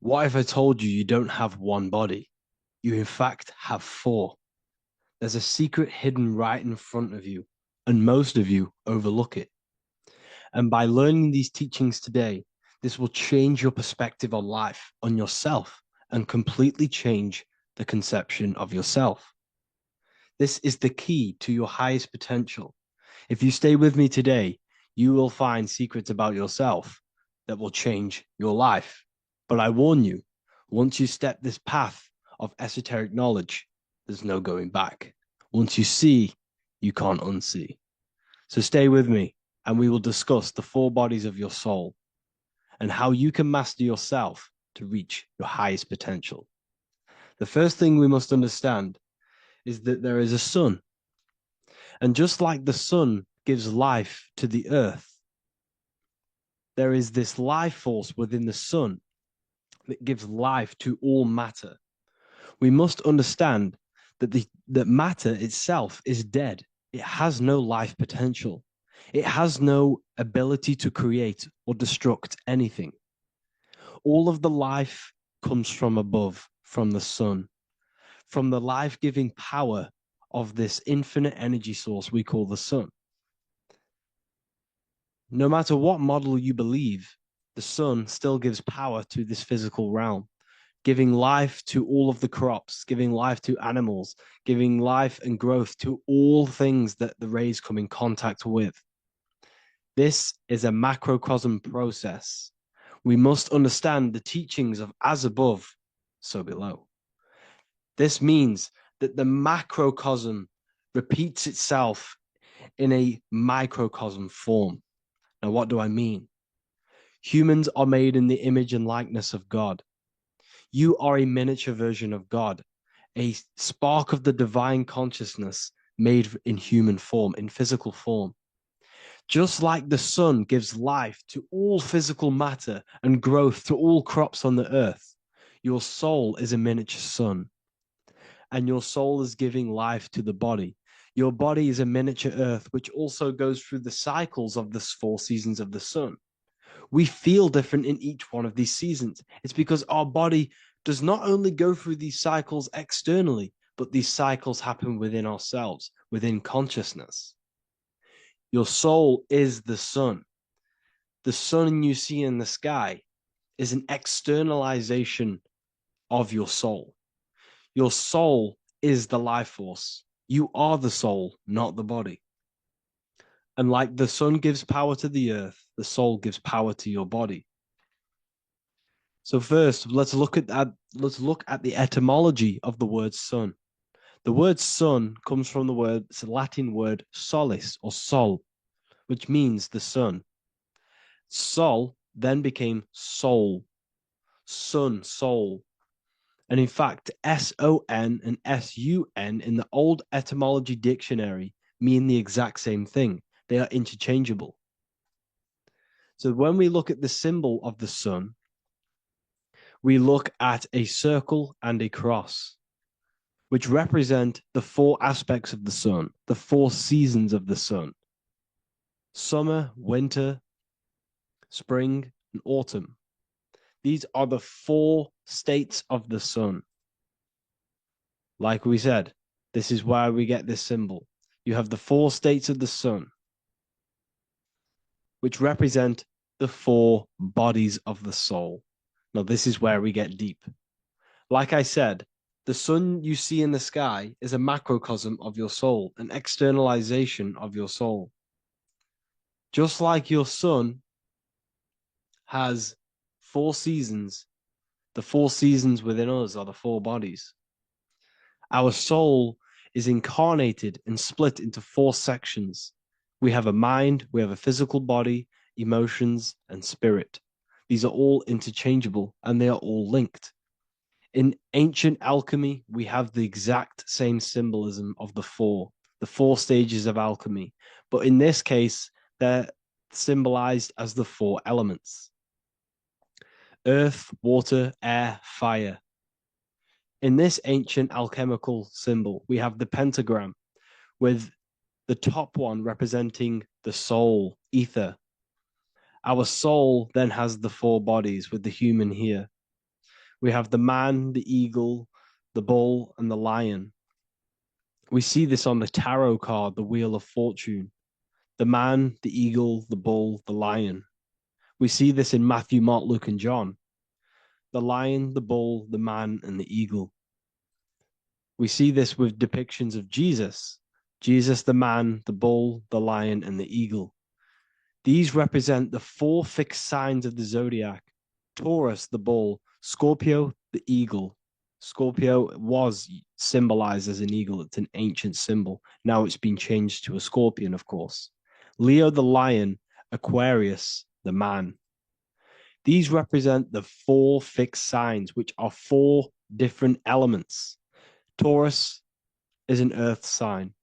What if I told you you don't have one body? You, in fact, have four. There's a secret hidden right in front of you, and most of you overlook it. And by learning these teachings today, this will change your perspective on life, on yourself, and completely change the conception of yourself. This is the key to your highest potential. If you stay with me today, you will find secrets about yourself that will change your life. But I warn you, once you step this path of esoteric knowledge, there's no going back. Once you see, you can't unsee. So stay with me, and we will discuss the four bodies of your soul and how you can master yourself to reach your highest potential. The first thing we must understand is that there is a sun. And just like the sun gives life to the earth, there is this life force within the sun that gives life to all matter. We must understand that matter itself is dead. It has no life potential. It has no ability to create or destruct anything. All of the life comes from above, from the sun, from the life-giving power of this infinite energy source we call the sun. No matter what model you believe, the sun still gives power to this physical realm, giving life to all of the crops, giving life to animals, giving life and growth to all things that the rays come in contact with. This is a macrocosm process. We must understand the teachings of as above, so below. This means that the macrocosm repeats itself in a microcosm form. Now, what do I mean? Humans are made in the image and likeness of God. You are a miniature version of God, a spark of the divine consciousness made in human form, in physical form. Just like the sun gives life to all physical matter and growth to all crops on the earth, your soul is a miniature sun, and your soul is giving life to the body. Your body is a miniature earth, which also goes through the cycles of the four seasons of the sun. We feel different in each one of these seasons. It's because our body does not only go through these cycles externally, but these cycles happen within ourselves, within consciousness. Your soul is the sun. The sun you see in the sky is an externalization of your soul. Your soul is the life force. You are the soul, not the body. And like the sun gives power to the earth, the soul gives power to your body. So first, let's look at the etymology of the word sun. The word sun comes from it's a Latin word solis or sol, which means the sun. Sol then became soul, sun, soul. And in fact, SON and SUN in the old etymology dictionary mean the exact same thing. They are interchangeable. So when we look at the symbol of the sun, we look at a circle and a cross, which represent the four aspects of the sun, the four seasons of the sun: summer, winter, spring, and autumn. These are the four states of the sun. Like we said, this is why we get this symbol. You have the four states of the sun, which represent the four bodies of the soul. Now, this is where we get deep. Like I said, the sun you see in the sky is a macrocosm of your soul, an externalization of your soul. Just like your sun has four seasons, the four seasons within us are the four bodies. Our soul is incarnated and split into four sections. We have a mind, we have a physical body, emotions, and spirit. These are all interchangeable and they are all linked. In ancient alchemy, we have the exact same symbolism of the four stages of alchemy. But in this case, they're symbolized as the four elements: earth, water, air, fire. In this ancient alchemical symbol, we have the pentagram with the top one representing the soul, ether. Our soul then has the four bodies with the human here. We have the man, the eagle, the bull, and the lion. We see this on the tarot card, the Wheel of Fortune. The man, the eagle, the bull, the lion. We see this in Matthew, Mark, Luke, and John. The lion, the bull, the man, and the eagle. We see this with depictions of Jesus. Jesus, the man, the bull, the lion, and the eagle. These represent the four fixed signs of the zodiac: Taurus, the bull; Scorpio, the eagle. Scorpio was symbolized as an eagle. It's an ancient symbol. Now it's been changed to a scorpion, of course. Leo, the lion; Aquarius, the man. These represent the four fixed signs, which are four different elements. Taurus is an earth sign.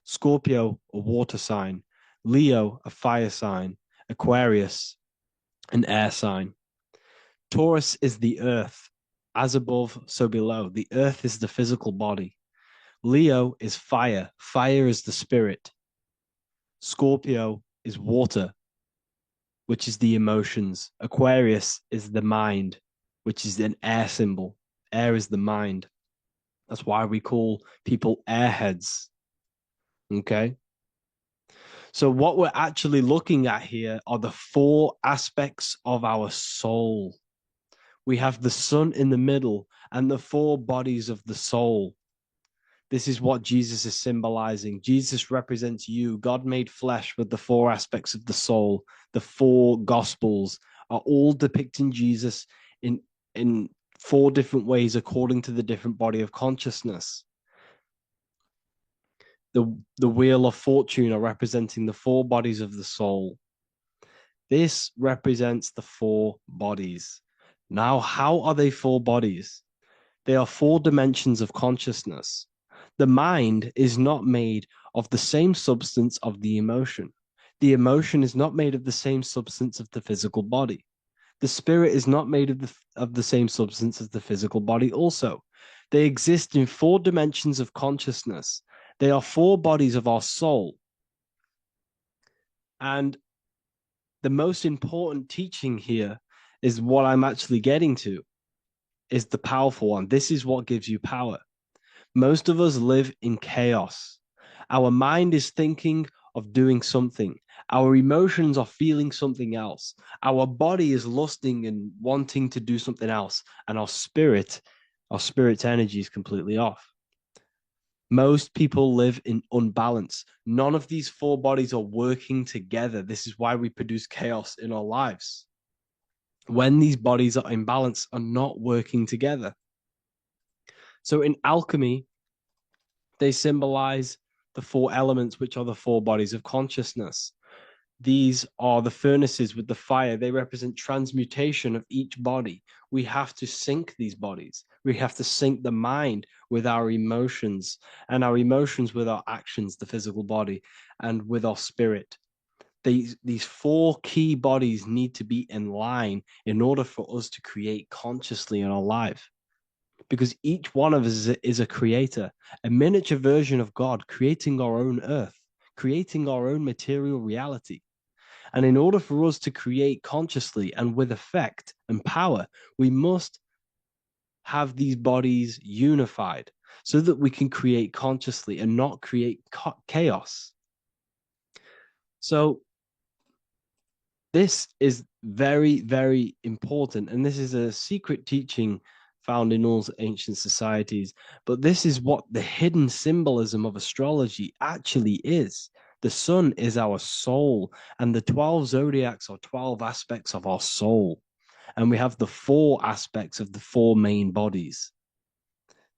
Scorpio, a water sign. Leo, a fire sign. Aquarius, an air sign. Taurus is the earth. As above, so below. The earth is the physical body. Leo is fire. Fire is the spirit. Scorpio is water, which is the emotions. Aquarius is the mind, which is an air symbol. Air is the mind. That's why we call people airheads. Okay? So, what we're actually looking at here are the four aspects of our soul. We have the sun in the middle and the four bodies of the soul. This is what Jesus is symbolizing. Jesus represents you. God made flesh with the four aspects of the soul. The four gospels are all depicting Jesus in four different ways according to the different body of consciousness. The wheel of fortune are representing the four bodies of the soul. This represents the four bodies. Now, how are they four bodies? They are four dimensions of consciousness. The mind is not made of the same substance of the emotion. The emotion is not made of the same substance of the physical body. The spirit is not made of the same substance as the physical body also. They exist in four dimensions of consciousness. They are four bodies of our soul. And the most important teaching here is what I'm actually getting to, is the powerful one. This is what gives you power. Most of us live in chaos. Our mind is thinking of doing something. Our emotions are feeling something else. Our body is lusting and wanting to do something else. And our spirit's energy is completely off. Most people live in unbalance. None of these four bodies are working together. This is why we produce chaos in our lives. When these bodies are in balance, are not working together. So in alchemy, they symbolize the four elements, which are the four bodies of consciousness. These are the furnaces with the fire. They represent transmutation of each body. We have to sync these bodies. We have to sync the mind with our emotions, and our emotions with our actions, the physical body, and with our spirit. These four key bodies need to be in line in order for us to create consciously in our life. Because each one of us is a creator, a miniature version of God, creating our own earth, creating our own material reality. And in order for us to create consciously and with effect and power, we must have these bodies unified so that we can create consciously and not create chaos. So this is very, very important. And this is a secret teaching found in all ancient societies. But this is what the hidden symbolism of astrology actually is. The sun is our soul, and the 12 zodiacs are 12 aspects of our soul. And we have the four aspects of the four main bodies.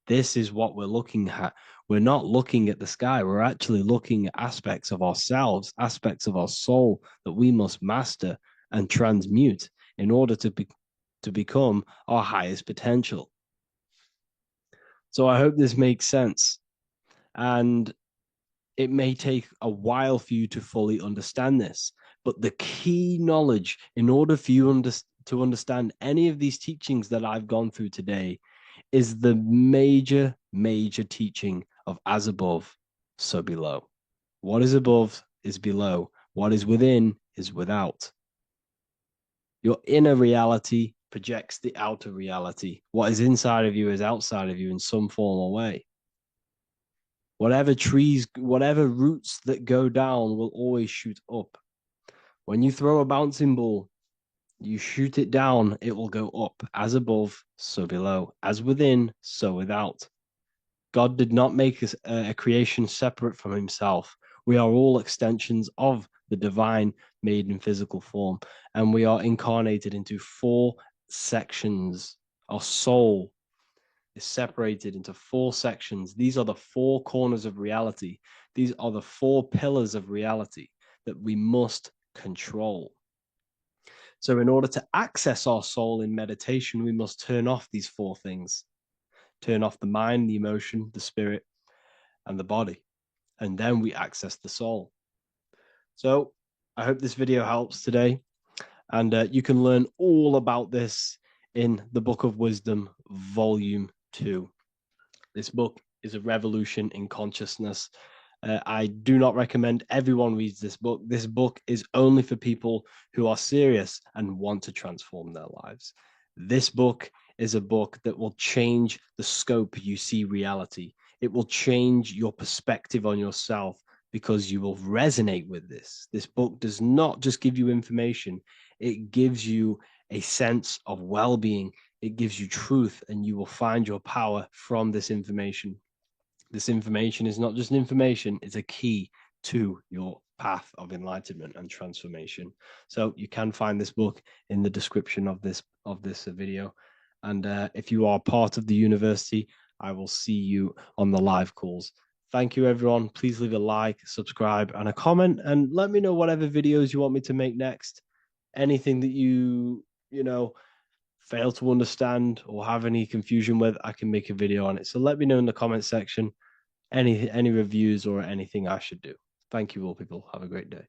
This is what we're looking at. We're not looking at the sky. We're actually looking at aspects of ourselves, aspects of our soul that we must master and transmute in order to become our highest potential. So I hope this makes sense. And it may take a while for you to fully understand this, but the key knowledge in order for you to understand any of these teachings that I've gone through today is the major, major teaching of as above, so below. What is above is below. What is within is without. Your inner reality projects the outer reality. What is inside of you is outside of you in some form or way. Whatever trees, whatever roots that go down will always shoot up. When you throw a bouncing ball, you shoot it down, it will go up, as above, so below, as within, so without. God did not make a creation separate from himself. We are all extensions of the divine made in physical form, and we are incarnated into four sections. Our soul is separated into four sections. These are the four corners of reality. These are the four pillars of reality that we must control. So, in order to access our soul in meditation, we must turn off these four things: turn off the mind, the emotion, the spirit, and the body. And then we access the soul. So, I hope this video helps today. And you can learn all about this in the Book of Wisdom, Volume 2. This book is a revolution in consciousness. I do not recommend everyone reads this book. This book is only for people who are serious and want to transform their lives. This book is a book that will change the scope you see reality. It will change your perspective on yourself because you will resonate with this. This book does not just give you information, it gives you a sense of well-being. It gives you truth, and you will find your power from this information. This information is not just information, it's a key to your path of enlightenment and transformation. So you can find this book in the description of this video. And if you are part of the university, I will see you on the live calls. Thank you, everyone. Please leave a like, subscribe, and a comment, and let me know whatever videos you want me to make next. Anything that you know fail to understand or have any confusion with, I can make a video on it. So let me know in the comment section any reviews or anything I should do. Thank you all, people. Have a great day.